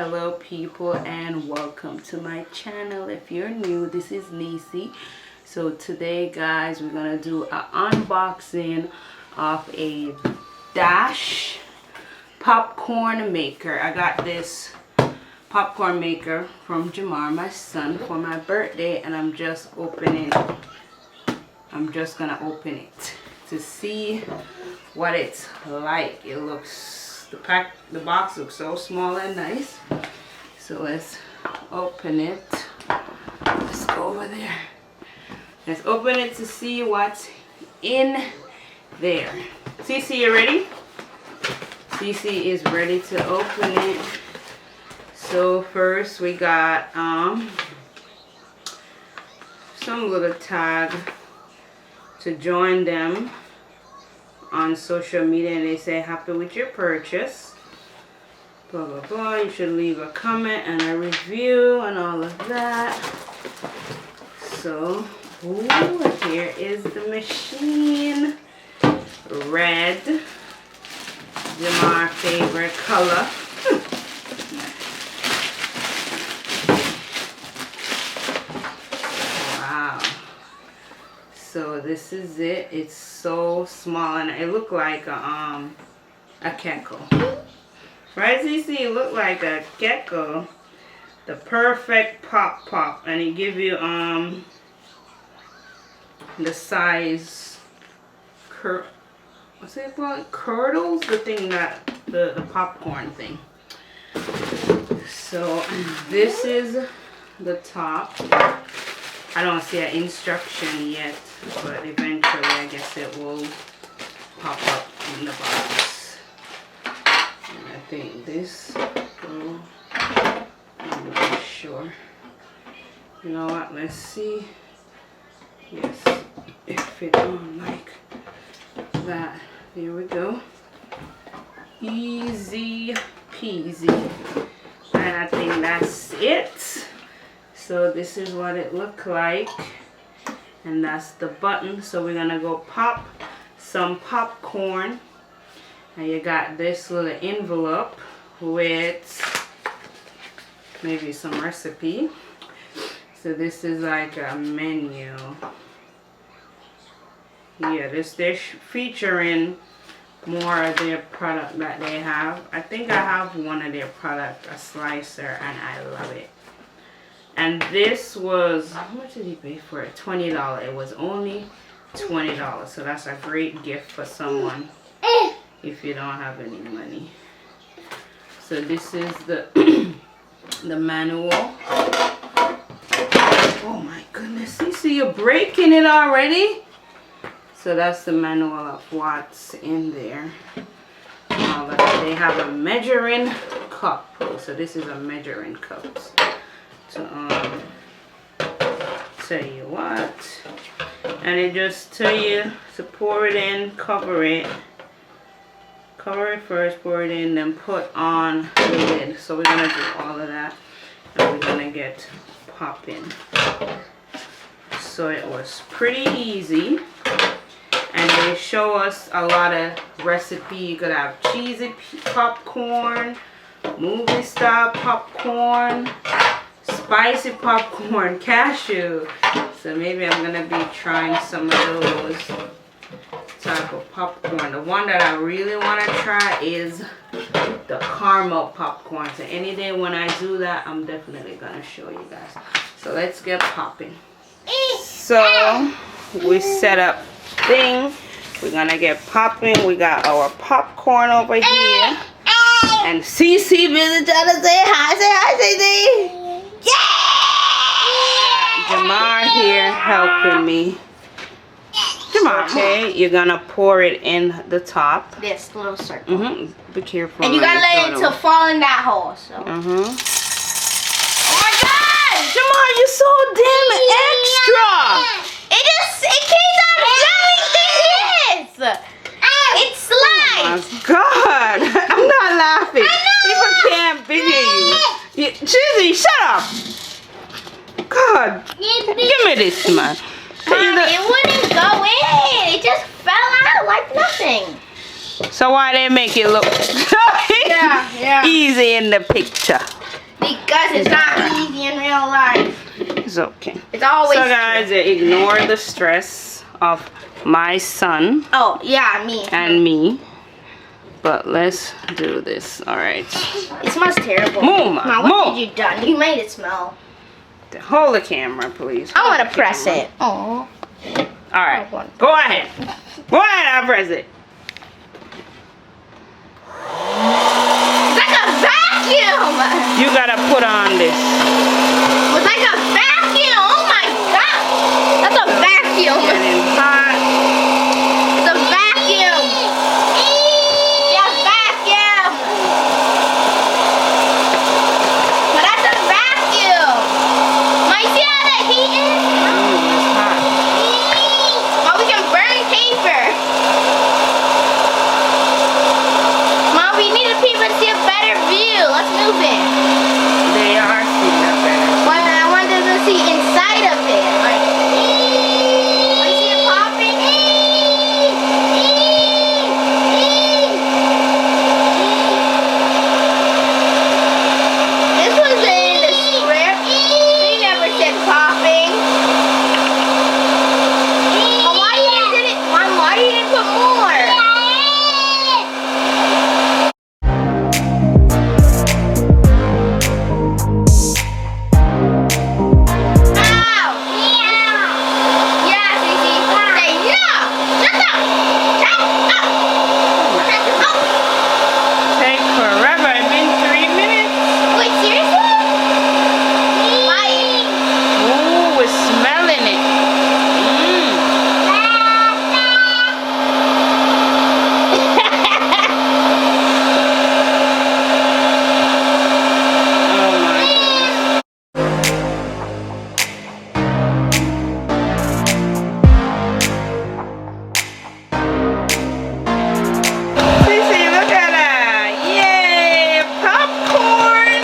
Hello people, and welcome to my channel. If you're new, this is Nisi. So today guys, we're gonna do an unboxing of a Dash popcorn maker. I got this popcorn maker from Jamar, my son, for my birthday, and I'm just gonna open it to see what it's like. It looks, the box looks so small and nice. So let's open it. Let's go over there. Let's open it to see what's in there. Cece, you ready? Cece is ready to open it. So first we got some little tag to join them on social media, and they say happy with your purchase, blah blah blah. You should leave a comment and a review and all of that. So here is the machine. Red, my favorite color. Wow. So this is it. It's so small and it looked like a gecko. Right, Cece? It looked like a gecko. The perfect pop, and it give you the size what's it called? Curdles, the thing that the popcorn thing. So this is the top. I don't see an instruction yet, but eventually I guess it will pop up in the box. And I think this will, I'm not sure. You know what, let's see. Yes, it fit on like that. There we go. Easy peasy. And I think that's it. So this is what it looked like, and that's the button. So we're gonna go pop some popcorn, and you got this little envelope with maybe some recipe. So this is like a menu. Yeah, they're featuring more of their product that they have. I think I have one of their product, a slicer, and I love it. And this was, how much did he pay for it? $20. It was only $20. So that's a great gift for someone if you don't have any money. So this is the the manual. Oh my goodness, you see you're breaking it already? So that's the manual of what's in there. They have a measuring cup. So this is a measuring cup. To tell you what, and it just tell you to pour it in, cover it first, pour it in, then put on the lid. So we're gonna do all of that, and we're gonna get popping. So it was pretty easy, and they show us a lot of recipe. You could have cheesy popcorn, movie style popcorn, spicy popcorn, cashew. So maybe I'm gonna be trying some of those type of popcorn. The one that I really want to try is the caramel popcorn. So any day when I do that, I'm definitely gonna show you guys. So let's get popping. So we set up thing. We're gonna get popping. We got our popcorn over here. And Cece visit trying to say hi. Say hi, Cece. Yeah! Jamar here helping me. Jamar, okay, you're gonna pour it in the top. This little circle. Be careful. And you gotta let it to fall in that hole. So. Oh my God! Jamar, you're so damn extra. It keeps on doing this. It slides. Oh my God! I'm not laughing. People can't video you. Chizzy, shut up. God, give me this, man. Mommy, it wouldn't go in. It just fell out like nothing. So why they make it look yeah. easy in the picture? Because it's not easy in real life. It's okay. It's always. So guys, ignore the stress of my son Oh yeah, me. and me. But let's do this. All right. It smells terrible. Move, Mom, move. what did you done? You made it smell. Hold the camera, please. I Hold want the to press camera. it. Oh. All right. Go ahead. Go ahead. I'll press it. It's like a vacuum. You gotta put on this. It's like a vacuum. Oh my god. That's a vacuum. Getting hot. It's a vacuum. Yeah, vacuum. But that's a vacuum. Mom, you see how that heat is? It's hot. Mom, we can burn paper. Mom, we need a paper to see a better view. Let's move it. They are seeing up better. Well, I want them to see inside of it. Like, oh, you see it popping? This was in the script. They never said popping. Mom, why you didn't put more? Ow! Yeah, Cece. Say no! Shut up! Shut up! Shut up! Take forever. It's been 3 minutes. Wait, seriously? Why? Ooh, we're smelling it. Oh my goodness. Cece, look at that. Yay, popcorn.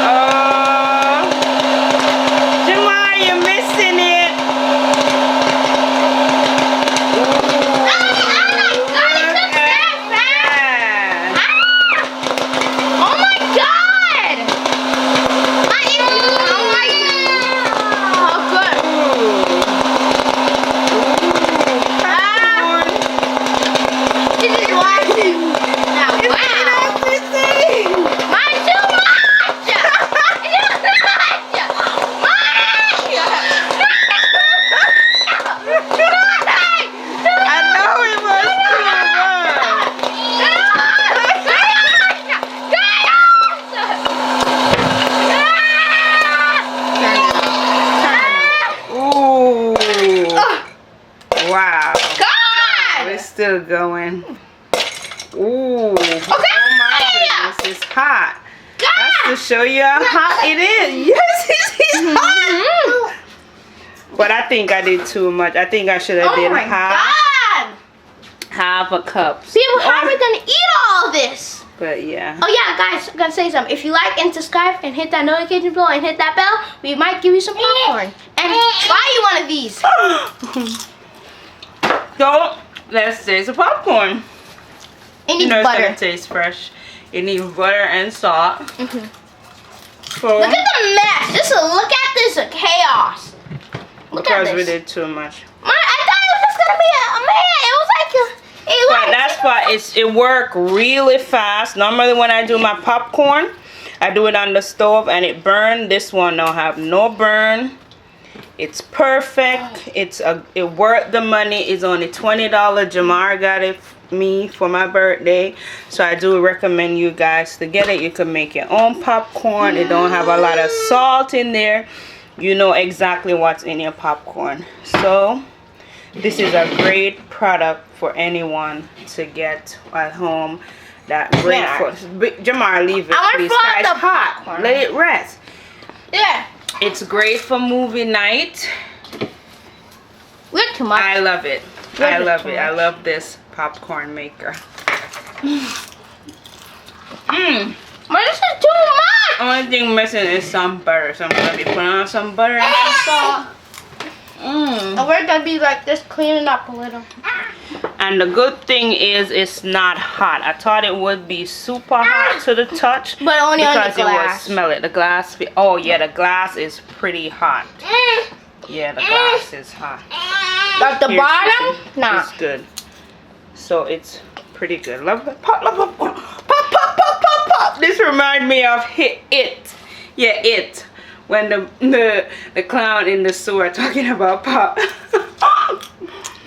Oh, Jamar, you're missing it. Ooh, look at that. Oh my god! Oh my god! Oh good. Popcorn. This is watching. Now wow! Mine too much! I know it was too much. Ooh. Wow. It's still going. Ooh. Oh my goodness, it's hot. That's to show you how hot it is. Yes, it's hot. But I think I did too much. I think I should have did half a cup. See, how are we gonna eat all this? But yeah. Oh yeah, guys, I'm gonna say something. If you like and subscribe and hit that notification bell and hit that bell, we might give you some popcorn and buy you one of these. So let's taste the popcorn. It needs It's butter. gonna taste fresh. It needs butter and salt. So, Look at the mess. Just look at this chaos. Look at because we this. did too much. I thought it was just gonna be a man. It was like But that's why it worked really fast. Normally when I do my popcorn, I do it on the stove and it burned. This one don't have no burn. It's perfect. It worth the money. It's only $20. Jamar got it me for my birthday, so I do recommend you guys to get it. You can make your own popcorn. It don't have a lot of salt in there. You know exactly what's in your popcorn. So this is a great product for anyone to get at home. That great for Jamar, leave it please. It's hot. Let it rest. Yeah. It's great for movie night. We're too much. I love it. I love it. I love this popcorn maker. But this is too much. Only thing missing is some butter. So I'm gonna be putting on some butter and some salt. And we're gonna be like this, cleaning up a little. And the good thing is it's not hot. I thought it would be super hot to the touch. But only on the because it would glass. smell it. The glass, oh yeah, the glass is pretty hot. Yeah, the glass is hot. But the Here, bottom, Sissy, nah. it's good. So it's pretty good. Love that. Pop, pop, pop, pop, pop, pop, pop, pop. This reminds me of It. Yeah, It. When the clown in the sewer talking about pop.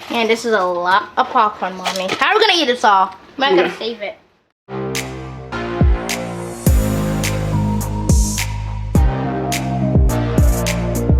And this is a lot of popcorn, mommy. How are we gonna eat this all? I'm not gonna save it.